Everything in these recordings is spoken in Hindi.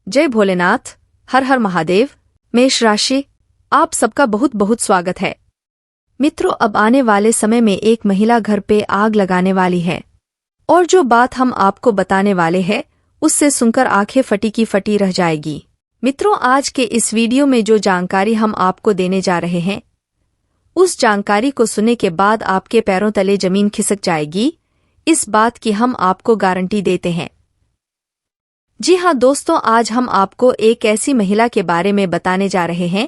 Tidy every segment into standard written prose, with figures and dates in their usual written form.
जय भोलेनाथ, हर हर महादेव। मेष राशि, आप सबका बहुत बहुत स्वागत है। मित्रों, अब आने वाले समय में एक महिला घर पे आग लगाने वाली है और जो बात हम आपको बताने वाले हैं उससे सुनकर आंखें फटी की फटी रह जाएगी। मित्रों, आज के इस वीडियो में जो जानकारी हम आपको देने जा रहे हैं उस जानकारी को सुनने के बाद आपके पैरों तले जमीन खिसक जाएगी, इस बात की हम आपको गारंटी देते हैं। जी हाँ दोस्तों, आज हम आपको एक ऐसी महिला के बारे में बताने जा रहे हैं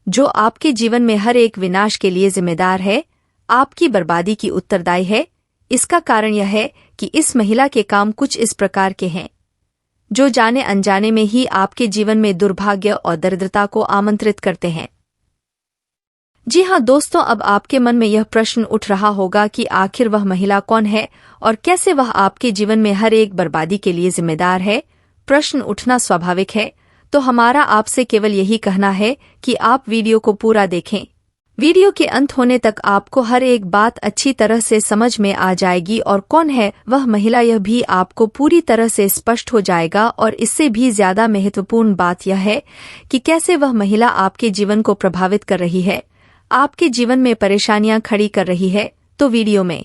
जो आपके जीवन में हर एक विनाश के लिए जिम्मेदार है, आपकी बर्बादी की उत्तरदायी है। इसका कारण यह है कि इस महिला के काम कुछ इस प्रकार के हैं जो जाने अनजाने में ही आपके जीवन में दुर्भाग्य और दरिद्रता को आमंत्रित करते हैं। जी हाँ दोस्तों, अब आपके मन में यह प्रश्न उठ रहा होगा कि आखिर वह महिला कौन है और कैसे वह आपके जीवन में हर एक बर्बादी के लिए जिम्मेदार है। प्रश्न उठना स्वाभाविक है, तो हमारा आपसे केवल यही कहना है कि आप वीडियो को पूरा देखें। वीडियो के अंत होने तक आपको हर एक बात अच्छी तरह से समझ में आ जाएगी और कौन है वह महिला यह भी आपको पूरी तरह से स्पष्ट हो जाएगा। और इससे भी ज्यादा महत्वपूर्ण बात यह है कि कैसे वह महिला आपके जीवन को प्रभावित कर रही है, आपके जीवन में परेशानियां खड़ी कर रही है। तो वीडियो में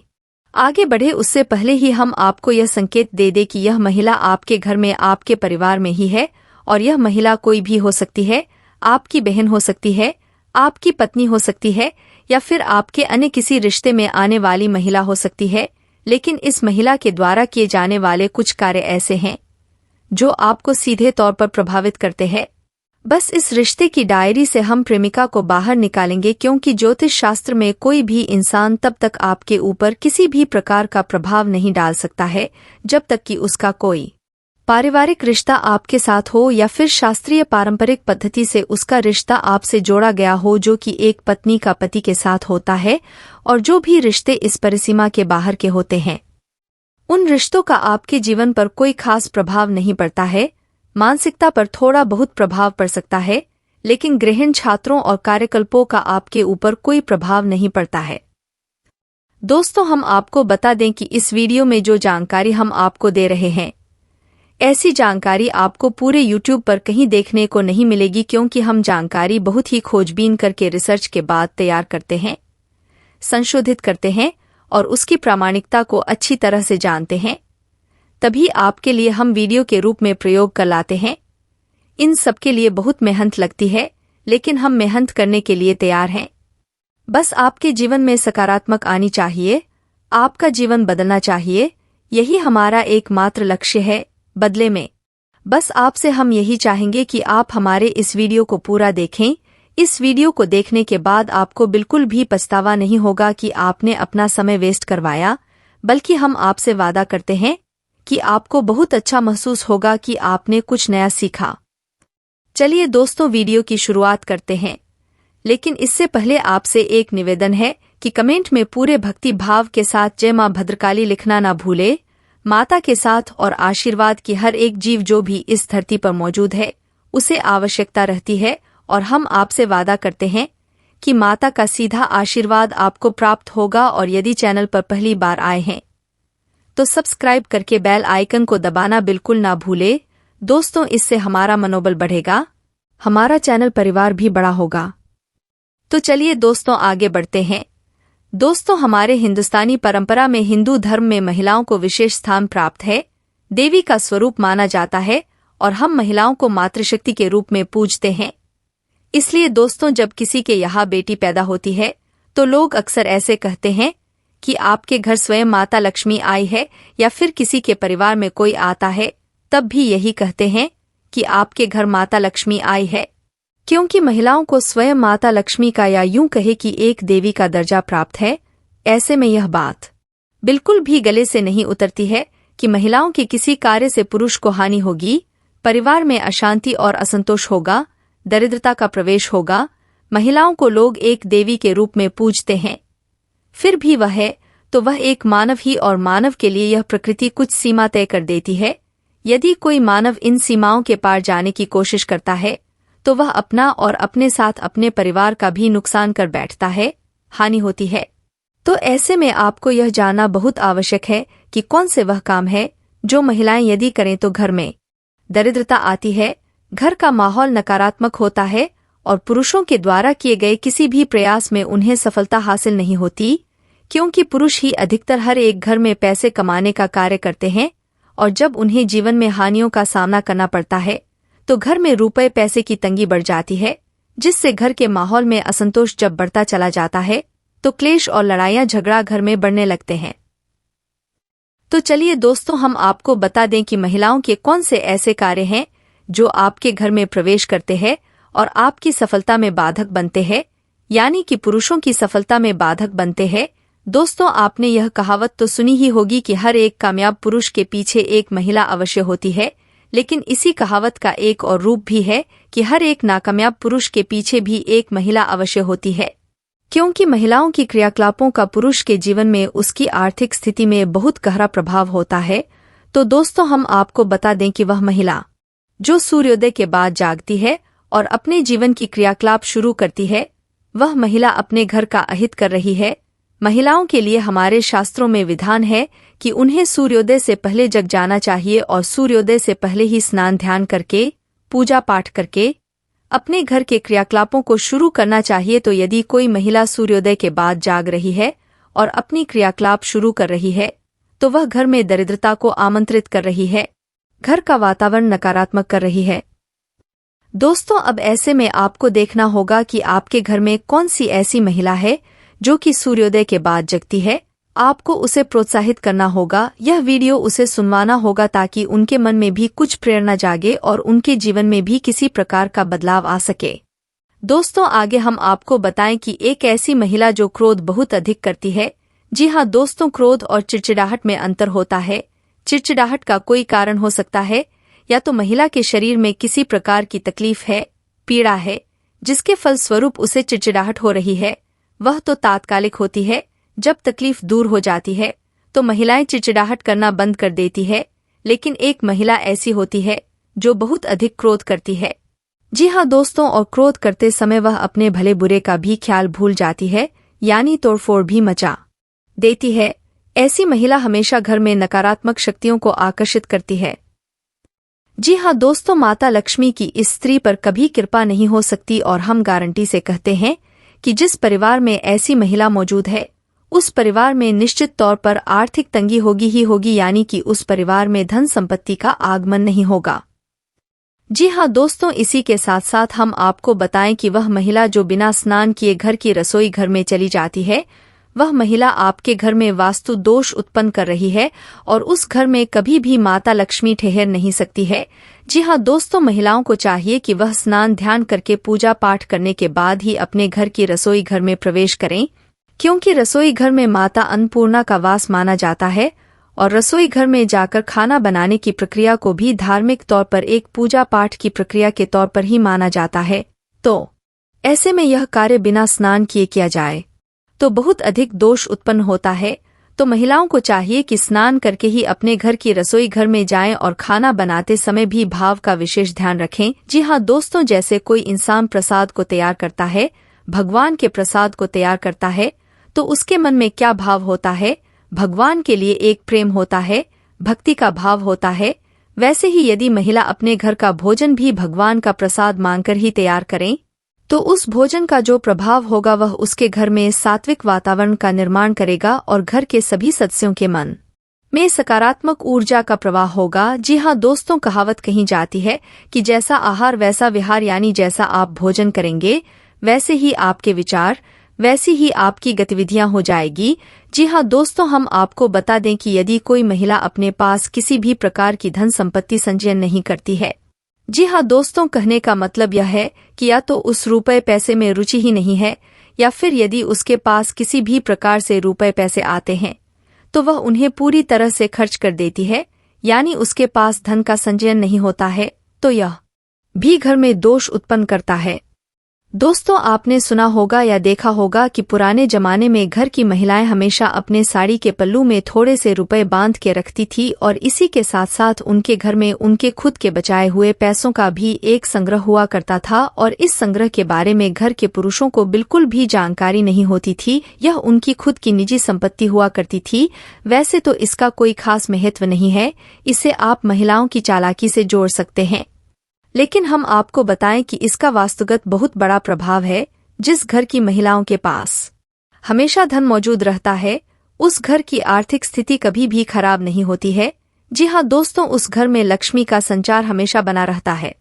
आगे बढ़े उससे पहले ही हम आपको यह संकेत दे दें कि यह महिला आपके घर में, आपके परिवार में ही है और यह महिला कोई भी हो सकती है। आपकी बहन हो सकती है, आपकी पत्नी हो सकती है या फिर आपके अन्य किसी रिश्ते में आने वाली महिला हो सकती है। लेकिन इस महिला के द्वारा किए जाने वाले कुछ कार्य ऐसे हैं जो आपको सीधे तौर पर प्रभावित करते हैं। बस इस रिश्ते की डायरी से हम प्रेमिका को बाहर निकालेंगे, क्योंकि ज्योतिष शास्त्र में कोई भी इंसान तब तक आपके ऊपर किसी भी प्रकार का प्रभाव नहीं डाल सकता है जब तक कि उसका कोई पारिवारिक रिश्ता आपके साथ हो या फिर शास्त्रीय पारंपरिक पद्धति से उसका रिश्ता आपसे जोड़ा गया हो, जो कि एक पत्नी का पति के साथ होता है। और जो भी रिश्ते इस परिसीमा के बाहर के होते हैं उन रिश्तों का आपके जीवन पर कोई खास प्रभाव नहीं पड़ता है। मानसिकता पर थोड़ा बहुत प्रभाव पड़ सकता है, लेकिन गृहिणी छात्रों और कार्यकल्पों का आपके ऊपर कोई प्रभाव नहीं पड़ता है। दोस्तों, हम आपको बता दें कि इस वीडियो में जो जानकारी हम आपको दे रहे हैं ऐसी जानकारी आपको पूरे YouTube पर कहीं देखने को नहीं मिलेगी, क्योंकि हम जानकारी बहुत ही खोजबीन करके रिसर्च के बाद तैयार करते हैं, संशोधित करते हैं और उसकी प्रामाणिकता को अच्छी तरह से जानते हैं। तभी आपके लिए हम वीडियो के रूप में प्रयोग कर लाते हैं। इन सब के लिए बहुत मेहनत लगती है, लेकिन हम मेहनत करने के लिए तैयार हैं। बस आपके जीवन में सकारात्मक आनी चाहिए, आपका जीवन बदलना चाहिए, यही हमारा एकमात्र लक्ष्य है। बदले में बस आपसे हम यही चाहेंगे कि आप हमारे इस वीडियो को पूरा देखें। इस वीडियो को देखने के बाद आपको बिल्कुल भी पछतावा नहीं होगा कि आपने अपना समय वेस्ट करवाया, बल्कि हम आपसे वादा करते हैं कि आपको बहुत अच्छा महसूस होगा कि आपने कुछ नया सीखा। चलिए दोस्तों, वीडियो की शुरुआत करते हैं, लेकिन इससे पहले आपसे एक निवेदन है कि कमेंट में पूरे भक्ति भाव के साथ जय मां भद्रकाली लिखना ना भूले। माता के साथ और आशीर्वाद की हर एक जीव जो भी इस धरती पर मौजूद है उसे आवश्यकता रहती है, और हम आपसे वादा करते हैं कि माता का सीधा आशीर्वाद आपको प्राप्त होगा। और यदि चैनल पर पहली बार आए हैं तो सब्सक्राइब करके बेल आइकन को दबाना बिल्कुल ना भूले। दोस्तों, इससे हमारा मनोबल बढ़ेगा, हमारा चैनल परिवार भी बड़ा होगा। तो चलिए दोस्तों, आगे बढ़ते हैं। दोस्तों, हमारे हिंदुस्तानी परंपरा में हिंदू धर्म में महिलाओं को विशेष स्थान प्राप्त है, देवी का स्वरूप माना जाता है और हम महिलाओं को मातृशक्ति के रूप में पूजते हैं। इसलिए दोस्तों, जब किसी के यहाँ बेटी पैदा होती है तो लोग अक्सर ऐसे कहते हैं कि आपके घर स्वयं माता लक्ष्मी आई है, या फिर किसी के परिवार में कोई आता है तब भी यही कहते हैं कि आपके घर माता लक्ष्मी आई है, क्योंकि महिलाओं को स्वयं माता लक्ष्मी का या यूं कहे कि एक देवी का दर्जा प्राप्त है। ऐसे में यह बात बिल्कुल भी गले से नहीं उतरती है कि महिलाओं के किसी कार्य से पुरुष को हानि होगी, परिवार में अशांति और असंतोष होगा, दरिद्रता का प्रवेश होगा। महिलाओं को लोग एक देवी के रूप में पूजते हैं, फिर भी वह है तो वह एक मानव ही, और मानव के लिए यह प्रकृति कुछ सीमा तय कर देती है। यदि कोई मानव इन सीमाओं के पार जाने की कोशिश करता है तो वह अपना और अपने साथ अपने परिवार का भी नुकसान कर बैठता है, हानि होती है। तो ऐसे में आपको यह जानना बहुत आवश्यक है कि कौन से वह काम है जो महिलाएं यदि करें तो घर में दरिद्रता आती है, घर का माहौल नकारात्मक होता है और पुरुषों के द्वारा किए गए किसी भी प्रयास में उन्हें सफलता हासिल नहीं होती, क्योंकि पुरुष ही अधिकतर हर एक घर में पैसे कमाने का कार्य करते हैं और जब उन्हें जीवन में हानियों का सामना करना पड़ता है तो घर में रुपए पैसे की तंगी बढ़ जाती है, जिससे घर के माहौल में असंतोष जब बढ़ता चला जाता है तो क्लेश और लड़ाइयां झगड़ा घर में बढ़ने लगते हैं। तो चलिए दोस्तों, हम आपको बता दें कि महिलाओं के कौन से ऐसे कार्य हैं जो आपके घर में प्रवेश करते हैं और आपकी सफलता में बाधक बनते हैं, यानी कि पुरुषों की सफलता में बाधक बनते हैं। दोस्तों, आपने यह कहावत तो सुनी ही होगी कि हर एक कामयाब पुरुष के पीछे एक महिला अवश्य होती है, लेकिन इसी कहावत का एक और रूप भी है कि हर एक नाकामयाब पुरुष के पीछे भी एक महिला अवश्य होती है, क्योंकि महिलाओं की क्रियाकलापों का पुरुष के जीवन में उसकी आर्थिक स्थिति में बहुत गहरा प्रभाव होता है। तो दोस्तों, हम आपको बता दें कि वह महिला जो सूर्योदय के बाद जागती है और अपने जीवन की क्रियाकलाप शुरू करती है, वह महिला अपने घर का अहित कर रही है। महिलाओं के लिए हमारे शास्त्रों में विधान है कि उन्हें सूर्योदय से पहले जग जाना चाहिए और सूर्योदय से पहले ही स्नान ध्यान करके, पूजा पाठ करके अपने घर के क्रियाकलापों को शुरू करना चाहिए। तो यदि कोई महिला सूर्योदय के बाद जाग रही है और अपनी क्रियाकलाप शुरू कर रही है तो वह घर में दरिद्रता को आमंत्रित कर रही है, घर का वातावरण नकारात्मक कर रही है। दोस्तों, अब ऐसे में आपको देखना होगा कि आपके घर में कौन सी ऐसी महिला है जो कि सूर्योदय के बाद जगती है। आपको उसे प्रोत्साहित करना होगा, यह वीडियो उसे सुनवाना होगा ताकि उनके मन में भी कुछ प्रेरणा जागे और उनके जीवन में भी किसी प्रकार का बदलाव आ सके। दोस्तों, आगे हम आपको बताएं कि एक ऐसी महिला जो क्रोध बहुत अधिक करती है। जी हाँ दोस्तों, क्रोध और चिड़चिड़ाहट में अंतर होता है। चिड़चिड़ाहट का कोई कारण हो सकता है, या तो महिला के शरीर में किसी प्रकार की तकलीफ है, पीड़ा है, जिसके फलस्वरूप उसे चिड़चिड़ाहट हो रही है। वह तो तात्कालिक होती है, जब तकलीफ दूर हो जाती है तो महिलाएं चिड़चिड़ाहट करना बंद कर देती है। लेकिन एक महिला ऐसी होती है जो बहुत अधिक क्रोध करती है। जी हाँ दोस्तों, और क्रोध करते समय वह अपने भले बुरे का भी ख्याल भूल जाती है, यानी तोड़फोड़ भी मचा देती है। ऐसी महिला हमेशा घर में नकारात्मक शक्तियों को आकर्षित करती है। जी हाँ दोस्तों, माता लक्ष्मी की इस स्त्री पर कभी कृपा नहीं हो सकती और हम गारंटी से कहते हैं कि जिस परिवार में ऐसी महिला मौजूद है उस परिवार में निश्चित तौर पर आर्थिक तंगी होगी ही होगी, यानी कि उस परिवार में धन संपत्ति का आगमन नहीं होगा। जी हाँ दोस्तों, इसी के साथ साथ हम आपको बताएं कि वह महिला जो बिना स्नान किए घर की रसोई घर में चली जाती है, वह महिला आपके घर में वास्तु दोष उत्पन्न कर रही है और उस घर में कभी भी माता लक्ष्मी ठहर नहीं सकती है। जी हाँ दोस्तों, महिलाओं को चाहिए कि वह स्नान ध्यान करके पूजा पाठ करने के बाद ही अपने घर की रसोई घर में प्रवेश करें, क्योंकि रसोई घर में माता अन्नपूर्णा का वास माना जाता है और रसोई घर में जाकर खाना बनाने की प्रक्रिया को भी धार्मिक तौर पर एक पूजा पाठ की प्रक्रिया के तौर पर ही माना जाता है। तो ऐसे में यह कार्य बिना स्नान किए किया जाए तो बहुत अधिक दोष उत्पन्न होता है। तो महिलाओं को चाहिए कि स्नान करके ही अपने घर की रसोई घर में जाएं और खाना बनाते समय भी भाव का विशेष ध्यान रखें। जी हाँ दोस्तों, जैसे कोई इंसान प्रसाद को तैयार करता है, भगवान के प्रसाद को तैयार करता है, तो उसके मन में क्या भाव होता है? भगवान के लिए एक प्रेम होता है, भक्ति का भाव होता है। वैसे ही यदि महिला अपने घर का भोजन भी भगवान का प्रसाद मांगकर ही तैयार करें तो उस भोजन का जो प्रभाव होगा वह उसके घर में सात्विक वातावरण का निर्माण करेगा और घर के सभी सदस्यों के मन में सकारात्मक ऊर्जा का प्रवाह होगा। जी हाँ दोस्तों, कहावत कही जाती है कि जैसा आहार वैसा विहार, यानी जैसा आप भोजन करेंगे वैसे ही आपके विचार, वैसी ही आपकी गतिविधियां हो जाएगी। जी हाँ दोस्तों, हम आपको बता दें कि यदि कोई महिला अपने पास किसी भी प्रकार की धन संपत्ति संचयन नहीं करती है, जी हाँ दोस्तों, कहने का मतलब यह है कि या तो उस रुपए पैसे में रुचि ही नहीं है, या फिर यदि उसके पास किसी भी प्रकार से रुपए पैसे आते हैं तो वह उन्हें पूरी तरह से खर्च कर देती है, यानी उसके पास धन का संचयन नहीं होता है। तो यह भी घर में दोष उत्पन्न करता है। दोस्तों, आपने सुना होगा या देखा होगा कि पुराने जमाने में घर की महिलाएं हमेशा अपने साड़ी के पल्लू में थोड़े से रुपए बांध के रखती थी और इसी के साथ साथ उनके घर में उनके खुद के बचाए हुए पैसों का भी एक संग्रह हुआ करता था और इस संग्रह के बारे में घर के पुरुषों को बिल्कुल भी जानकारी नहीं होती थी। यह उनकी खुद की निजी संपत्ति हुआ करती थी। वैसे तो इसका कोई खास महत्व नहीं है, इसे आप महिलाओं की चालाकी से जोड़ सकते हैं, लेकिन हम आपको बताएं कि इसका वास्तुगत बहुत बड़ा प्रभाव है। जिस घर की महिलाओं के पास हमेशा धन मौजूद रहता है, उस घर की आर्थिक स्थिति कभी भी खराब नहीं होती है। जी हाँ दोस्तों, उस घर में लक्ष्मी का संचार हमेशा बना रहता है।